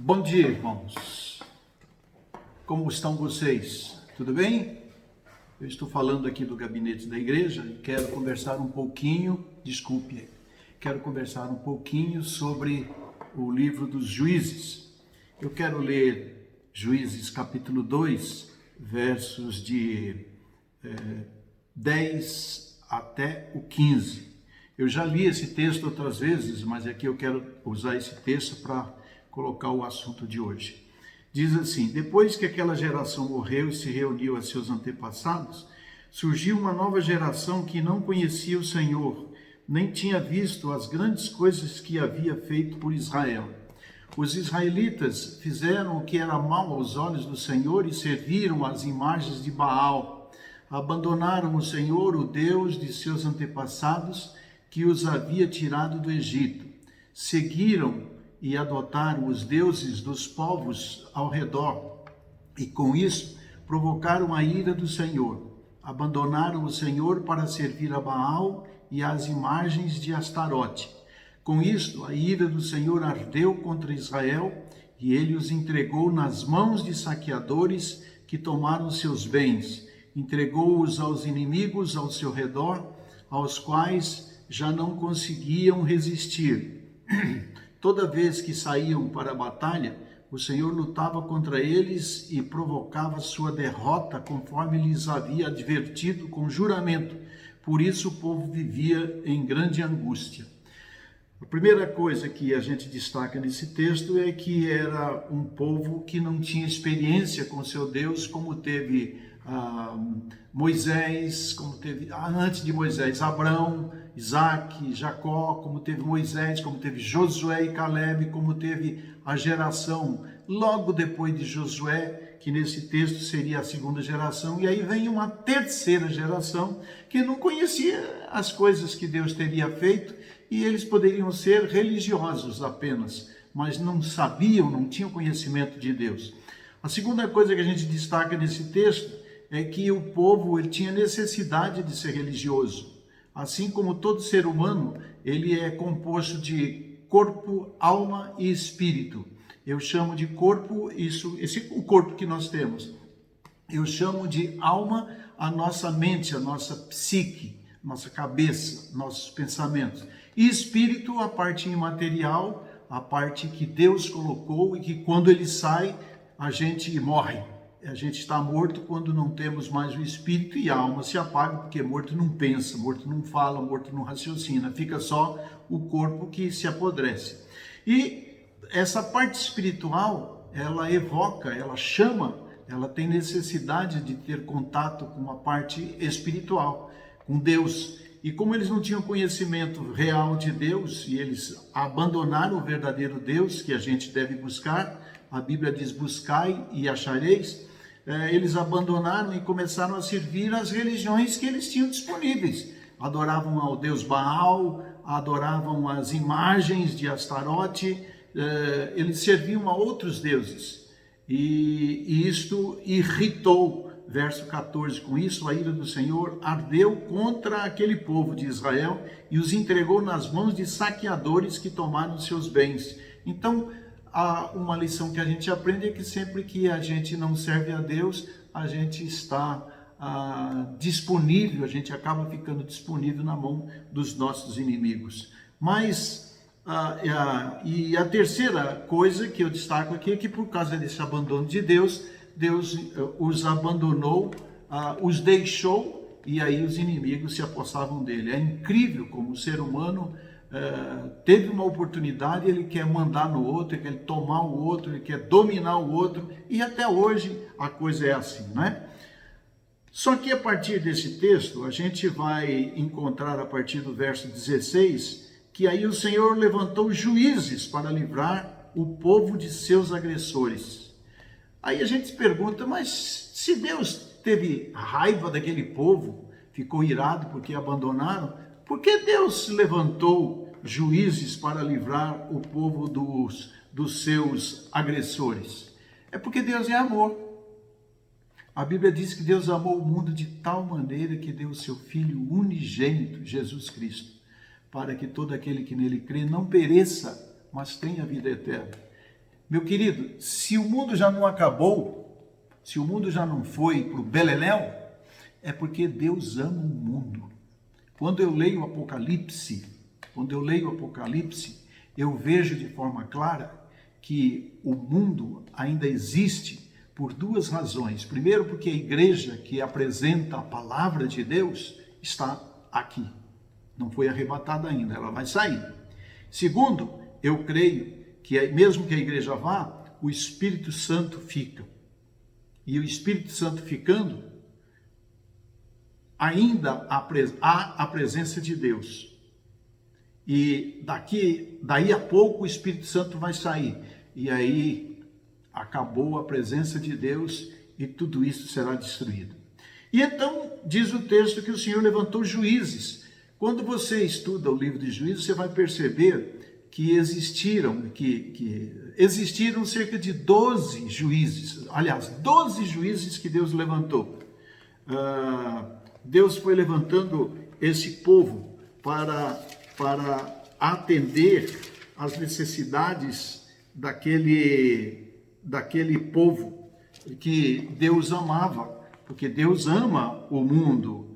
Bom dia, irmãos. Como estão vocês? Tudo bem? Eu estou falando aqui do gabinete da igreja e quero conversar um pouquinho, quero conversar um pouquinho sobre o livro dos Juízes. Eu quero ler Juízes capítulo 2, versos de 10 até o 15. Eu já li esse texto outras vezes, mas aqui eu quero usar esse texto para colocar o assunto de hoje. Diz assim: depois que aquela geração morreu e se reuniu a seus antepassados, surgiu uma nova geração que não conhecia o Senhor, nem tinha visto as grandes coisas que havia feito por Israel. Os israelitas fizeram o que era mal aos olhos do Senhor e serviram as imagens de Baal. Abandonaram o Senhor, o Deus de seus antepassados, que os havia tirado do Egito. Seguiram e adotaram os deuses dos povos ao redor, e com isso provocaram a ira do Senhor. Abandonaram o Senhor para servir a Baal e às imagens de Astarote. Com isso, a ira do Senhor ardeu contra Israel, e ele os entregou nas mãos de saqueadores que tomaram seus bens. Entregou-os aos inimigos ao seu redor, aos quais já não conseguiam resistir. Toda vez que saíam para a batalha, o Senhor lutava contra eles e provocava sua derrota, conforme lhes havia advertido com juramento. Por isso o povo vivia em grande angústia. A primeira coisa que a gente destaca nesse texto é que era um povo que não tinha experiência com seu Deus, como teve Moisés, como teve antes de Moisés, Abraão, Isaac, Jacó, como teve Moisés, como teve Josué e Caleb, como teve a geração logo depois de Josué, que nesse texto seria a segunda geração, e aí vem uma terceira geração que não conhecia as coisas que Deus teria feito, e eles poderiam ser religiosos apenas, mas não sabiam, não tinham conhecimento de Deus. A segunda coisa que a gente destaca nesse texto é que o povo ele tinha necessidade de ser religioso. Assim como todo ser humano, ele é composto de corpo, alma e espírito. Eu chamo de corpo, o corpo que nós temos. Eu chamo de alma a nossa mente, a nossa psique, nossa cabeça, nossos pensamentos. E espírito, a parte imaterial, a parte que Deus colocou e que quando ele sai, a gente morre. A gente está morto quando não temos mais o espírito, e a alma se apaga, porque morto não pensa, morto não fala, morto não raciocina, fica só o corpo que se apodrece. E essa parte espiritual, ela evoca, ela chama, ela tem necessidade de ter contato com a parte espiritual, com Deus. E como eles não tinham conhecimento real de Deus, e eles abandonaram o verdadeiro Deus que a gente deve buscar, a Bíblia diz: buscai e achareis. Eles abandonaram e começaram a servir as religiões que eles tinham disponíveis. Adoravam ao Deus Baal, adoravam as imagens de Astarote, eles serviam a outros deuses. E isto irritou, verso 14, com isso a ira do Senhor ardeu contra aquele povo de Israel e os entregou nas mãos de saqueadores que tomaram seus bens. Então, uma lição que a gente aprende é que sempre que a gente não serve a Deus, a gente está disponível, a gente acaba ficando disponível na mão dos nossos inimigos. Mas, e a terceira coisa que eu destaco aqui é que por causa desse abandono de Deus, Deus os abandonou, os deixou, e aí os inimigos se apossavam dele. É incrível como o ser humano teve uma oportunidade, ele quer mandar no outro, ele quer tomar o outro, ele quer dominar o outro, e até hoje a coisa é assim, né? Só que a partir desse texto, a gente vai encontrar a partir do verso 16, que aí o Senhor levantou juízes para livrar o povo de seus agressores. Aí a gente se pergunta, mas se Deus teve raiva daquele povo, ficou irado porque abandonaram, por que Deus levantou juízes para livrar o povo dos seus agressores? É porque Deus é amor. A Bíblia diz que Deus amou o mundo de tal maneira que deu o seu Filho unigênito, Jesus Cristo, para que todo aquele que nele crê não pereça, mas tenha vida eterna. Meu querido, se o mundo já não acabou, se o mundo já não foi para o beleléu, é porque Deus ama o mundo. Quando eu leio o Apocalipse, eu vejo de forma clara que o mundo ainda existe por duas razões. Primeiro, porque a igreja que apresenta a palavra de Deus está aqui. Não foi arrebatada ainda, ela vai sair. Segundo, eu creio que mesmo que a igreja vá, o Espírito Santo fica. E o Espírito Santo ficando, ainda há a presença de Deus. E daí a pouco o Espírito Santo vai sair. E aí acabou a presença de Deus e tudo isso será destruído. E então diz o texto que o Senhor levantou juízes. Quando você estuda o livro de Juízes, você vai perceber que existiram cerca de 12 juízes. Aliás, 12 juízes que Deus levantou. Deus foi levantando esse povo para atender às necessidades daquele povo que Deus amava, porque Deus ama o mundo.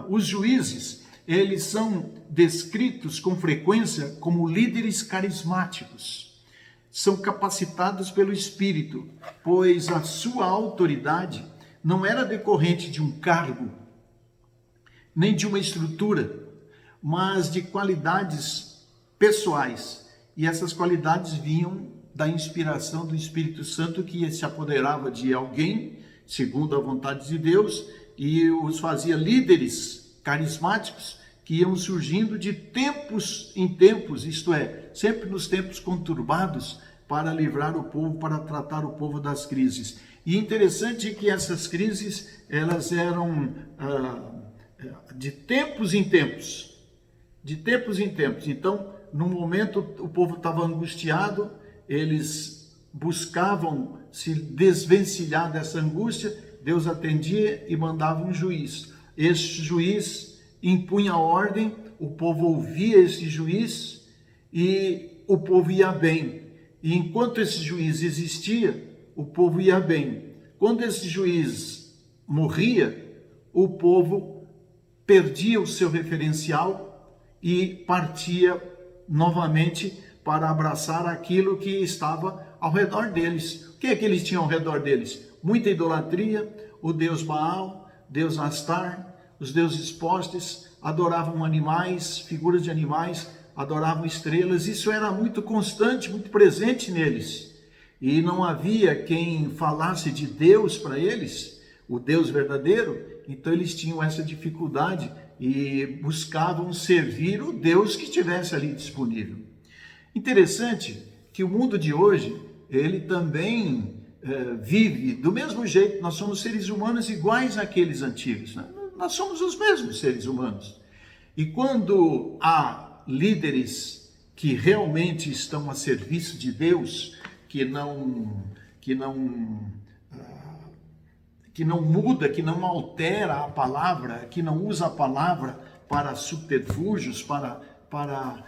Os juízes, eles são descritos com frequência como líderes carismáticos. São capacitados pelo Espírito, pois a sua autoridade não era decorrente de um cargo, nem de uma estrutura, mas de qualidades pessoais. E essas qualidades vinham da inspiração do Espírito Santo, que se apoderava de alguém, segundo a vontade de Deus, e os fazia líderes carismáticos que iam surgindo de tempos em tempos, isto é, sempre nos tempos conturbados, para livrar o povo, para tratar o povo das crises. E interessante que essas crises, elas eram de tempos em tempos. Então, no momento o povo estava angustiado, eles buscavam se desvencilhar dessa angústia, Deus atendia e mandava um juiz. Esse juiz impunha a ordem, o povo ouvia esse juiz e o povo ia bem. E enquanto esse juiz existia, o povo ia bem. Quando esse juiz morria, o povo perdia o seu referencial e partia novamente para abraçar aquilo que estava ao redor deles. O que é que eles tinham ao redor deles? Muita idolatria, o deus Baal, deus Astar, os deuses postes, adoravam animais, figuras de animais, adoravam estrelas. Isso era muito constante, muito presente neles. E não havia quem falasse de Deus para eles, o Deus verdadeiro. Então eles tinham essa dificuldade e buscavam servir o Deus que estivesse ali disponível. Interessante que o mundo de hoje, ele também vive do mesmo jeito. Nós somos seres humanos iguais àqueles antigos, né? Nós somos os mesmos seres humanos. E quando há líderes que realmente estão a serviço de Deus, que não muda, que não altera a palavra, que não usa a palavra para subterfúgios, para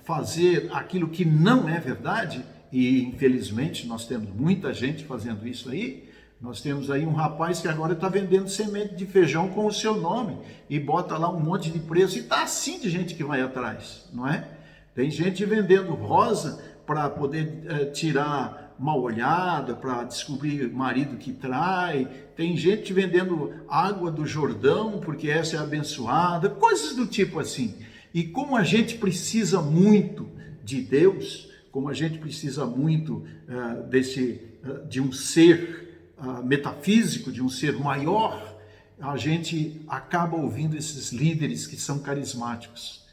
fazer aquilo que não é verdade, e infelizmente nós temos muita gente fazendo isso aí. Nós temos aí um rapaz que agora está vendendo semente de feijão com o seu nome e bota lá um monte de preço, e está assim de gente que vai atrás, não é? Tem gente vendendo rosa para poder tirar mal olhada, para descobrir marido que trai. Tem gente vendendo água do Jordão porque essa é abençoada, coisas do tipo assim. E como a gente precisa muito de Deus, como a gente precisa muito de um ser metafísico, de um ser maior, a gente acaba ouvindo esses líderes que são carismáticos.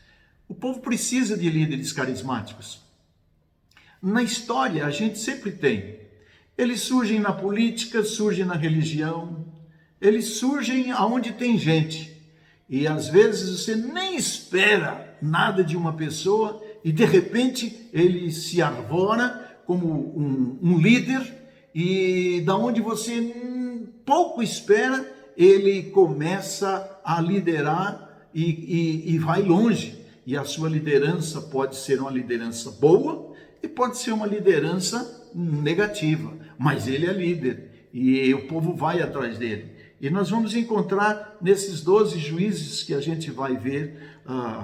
O povo precisa de líderes carismáticos. Na história, a gente sempre tem. Eles surgem na política, surgem na religião, eles surgem aonde tem gente. E às vezes você nem espera nada de uma pessoa e de repente ele se arvora como um líder, e da onde você pouco espera, ele começa a liderar e vai longe. E a sua liderança pode ser uma liderança boa e pode ser uma liderança negativa, mas ele é líder e o povo vai atrás dele. E nós vamos encontrar nesses 12 juízes que a gente vai ver,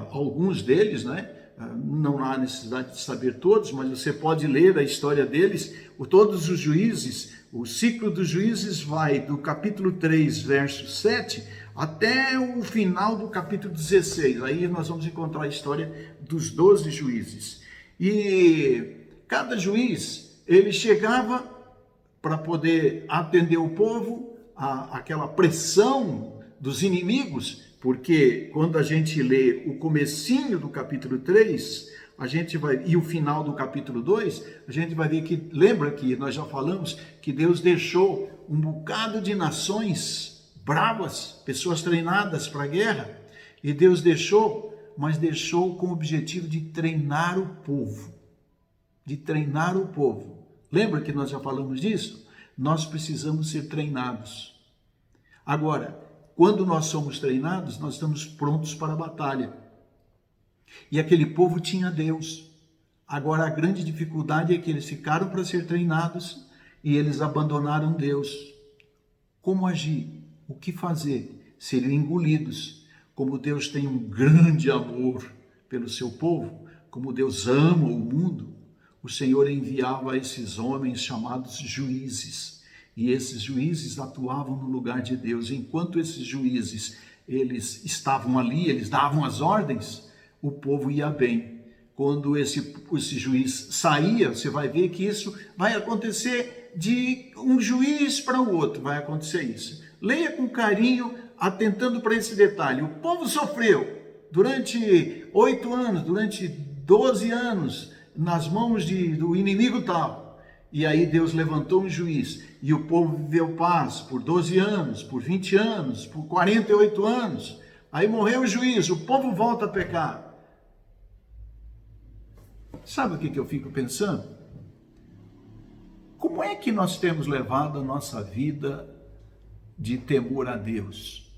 alguns deles, né? Não há necessidade de saber todos, mas você pode ler a história deles. Todos os juízes, o ciclo dos juízes vai do capítulo 3, verso 7, até o final do capítulo 16. Aí nós vamos encontrar a história dos 12 juízes. E cada juiz, ele chegava para poder atender o povo, àquela pressão dos inimigos, porque quando a gente lê o comecinho do capítulo 3, a gente vai, e o final do capítulo 2, a gente vai ver que, lembra que nós já falamos que Deus deixou um bocado de nações bravas, pessoas treinadas para a guerra, e Deus deixou, mas deixou com o objetivo de treinar o povo, Lembra que nós já falamos disso? Nós precisamos ser treinados. Agora, quando nós somos treinados, nós estamos prontos para a batalha. E aquele povo tinha Deus. Agora, a grande dificuldade é que eles ficaram para ser treinados e eles abandonaram Deus. Como agir? O que fazer? Seriam engolidos. Como Deus tem um grande amor pelo seu povo, como Deus ama o mundo, o Senhor enviava esses homens chamados juízes. E esses juízes atuavam no lugar de Deus. Enquanto esses juízes, eles estavam ali, eles davam as ordens, o povo ia bem. Quando esse juiz saía, você vai ver que isso vai acontecer de um juiz para o outro, vai acontecer isso. Leia com carinho, atentando para esse detalhe. O povo sofreu durante 8 anos, durante 12 anos, nas mãos do inimigo tal. E aí Deus levantou um juiz e o povo viveu paz por 12 anos, por 20 anos, por 48 anos. Aí morreu o juiz, o povo volta a pecar. Sabe o que eu fico pensando? Como é que nós temos levado a nossa vida de temor a Deus?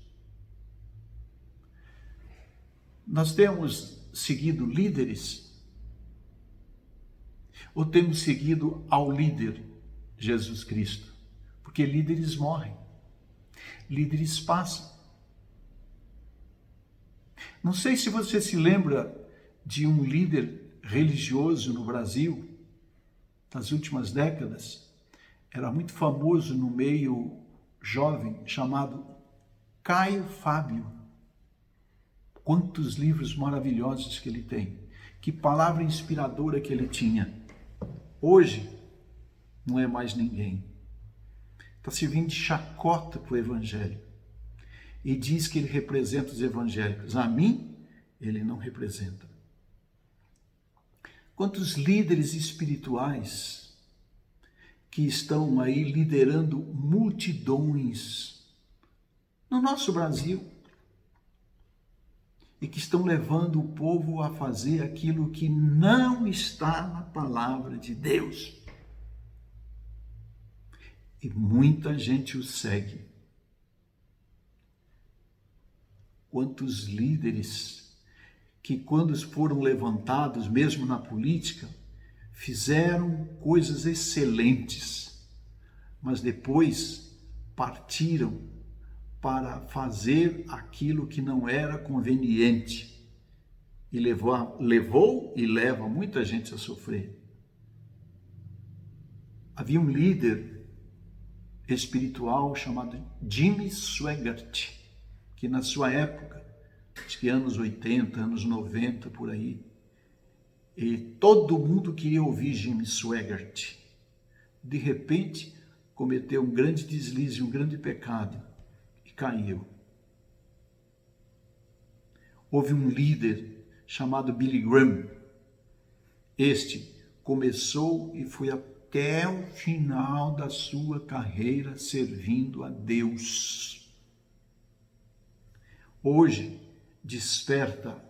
Nós temos seguido líderes? Ou temos seguido ao líder, Jesus Cristo? Porque líderes morrem, líderes passam. Não sei se você se lembra de um líder religioso no Brasil, nas últimas décadas, era muito famoso no meio jovem, chamado Caio Fábio. Quantos livros maravilhosos que ele tem, que palavra inspiradora que ele tinha. Hoje, não é mais ninguém. Está servindo de chacota para o Evangelho. E diz que ele representa os evangélicos. A mim, ele não representa. Quantos líderes espirituais que estão aí liderando multidões no nosso Brasil e que estão levando o povo a fazer aquilo que não está na palavra de Deus. E muita gente o segue. Quantos líderes que, quando foram levantados, mesmo na política, fizeram coisas excelentes, mas depois partiram para fazer aquilo que não era conveniente e levou e leva muita gente a sofrer. Havia um líder espiritual chamado Jimmy Swaggart, que na sua época, acho que anos 80, anos 90, por aí, e todo mundo queria ouvir Jimmy Swaggart. De repente, cometeu um grande deslize, um grande pecado, e caiu. Houve um líder chamado Billy Graham. Este começou e foi até o final da sua carreira servindo a Deus. Hoje, desperta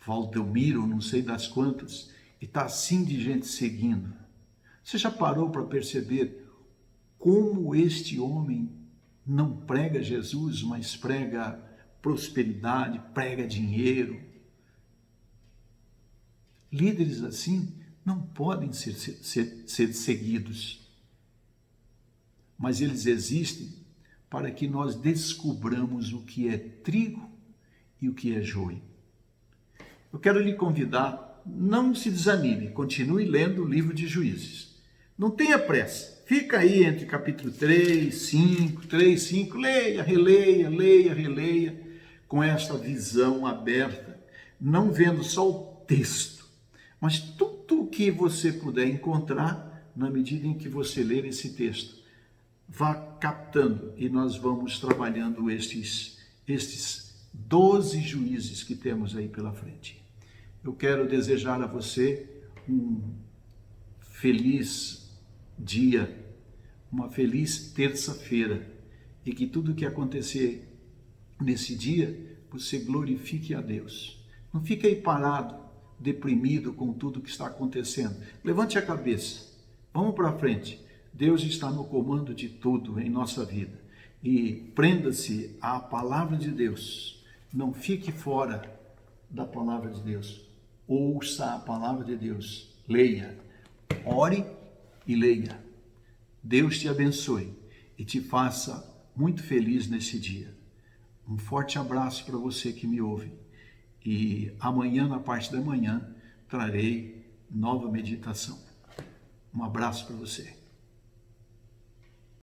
Valdomiro, não sei das quantas, e está assim de gente seguindo. Você já parou para perceber como este homem não prega Jesus, mas prega prosperidade, prega dinheiro? Líderes assim não podem ser seguidos, mas eles existem para que nós descubramos o que é trigo e o que é joio. Eu quero lhe convidar, não se desanime, continue lendo o livro de Juízes. Não tenha pressa, fica aí entre capítulo 3, 5, leia, releia, com esta visão aberta, não vendo só o texto, mas tudo o que você puder encontrar na medida em que você ler esse texto. Vá captando e nós vamos trabalhando estes 12 juízes que temos aí pela frente. Eu quero desejar a você um feliz dia, uma feliz terça-feira e que tudo que acontecer nesse dia, você glorifique a Deus. Não fique aí parado, deprimido com tudo que está acontecendo. Levante a cabeça, vamos para frente. Deus está no comando de tudo em nossa vida. E prenda-se à palavra de Deus. Não fique fora da palavra de Deus. Ouça a palavra de Deus. Leia, ore e leia. Deus te abençoe e te faça muito feliz nesse dia. Um forte abraço para você que me ouve. E amanhã, na parte da manhã, trarei nova meditação. Um abraço para você.